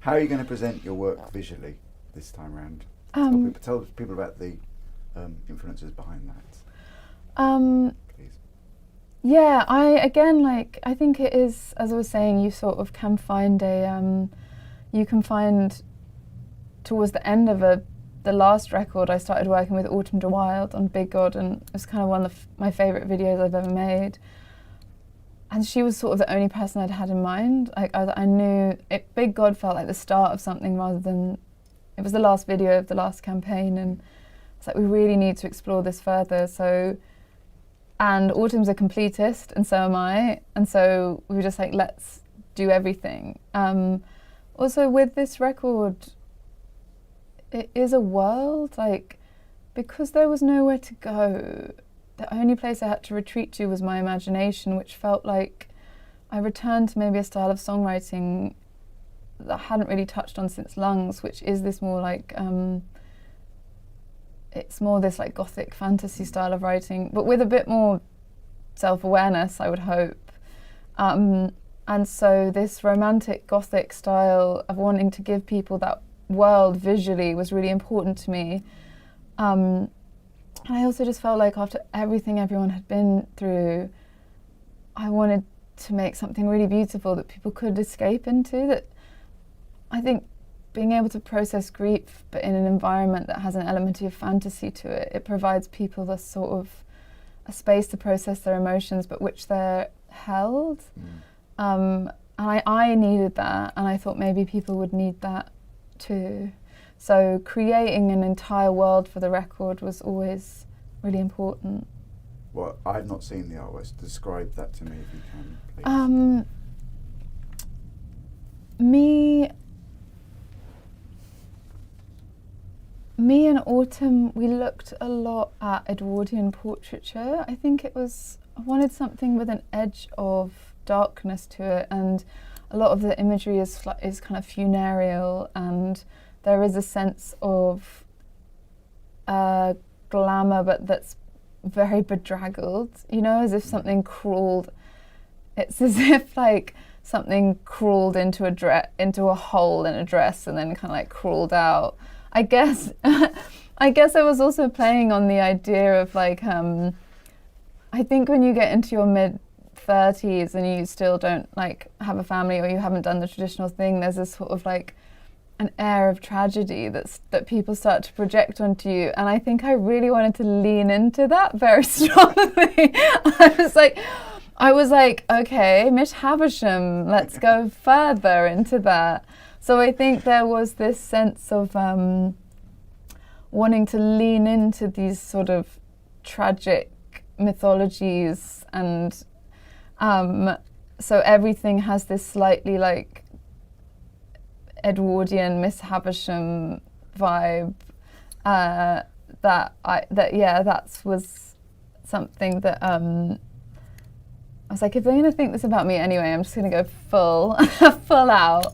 How are you going to present your work visually this time round? Tell people about the influences behind that. Please. Yeah, I think it is, as I was saying, you sort of can find towards the end of the last record, I started working with Autumn de Wilde on Big God, and it was kind of one of my favourite videos I've ever made. And she was sort of the only person I'd had in mind. Like I knew Big God felt like the start of something rather than, it was the last video of the last campaign, and it's like we really need to explore this further. So, and Autumn's a completist, and so am I, and so we were just like, let's do everything. Also with this record, it is a world, like, because there was nowhere to go, the only place I had to retreat to was my imagination, which felt like I returned to maybe a style of songwriting that I hadn't really touched on since Lungs, which is this more like, it's more this like gothic fantasy style of writing, but with a bit more self-awareness, I would hope. And so this romantic gothic style of wanting to give people that world visually was really important to me. And I also just felt like after everything everyone had been through, I wanted to make something really beautiful that people could escape into. That I think being able to process grief, but in an environment that has an element of fantasy to it, it provides people a sort of a space to process their emotions, but which they're held. And I needed that, and I thought maybe people would need that too. So creating an entire world for the record was always really important. Well, I've not seen the artwork. Describe that to me if you can, please. Me and Autumn, we looked a lot at Edwardian portraiture. I think I wanted something with an edge of darkness to it, and a lot of the imagery is kind of funereal, and there is a sense of glamour, but that's very bedraggled, you know, as if something crawled. It's as if like something crawled into a hole in a dress and then kind of like crawled out. I guess I was also playing on the idea of like, I think when you get into your mid-30s and you still don't like have a family, or you haven't done the traditional thing, there's this sort of like an air of tragedy that people start to project onto you, and I think I really wanted to lean into that very strongly. I was like, okay, Mish Havisham, let's go further into that. So I think there was this sense of wanting to lean into these sort of tragic mythologies, and so everything has this slightly like Edwardian Miss Havisham vibe. That was something that I was like, if they're gonna think this about me anyway, I'm just gonna go full out.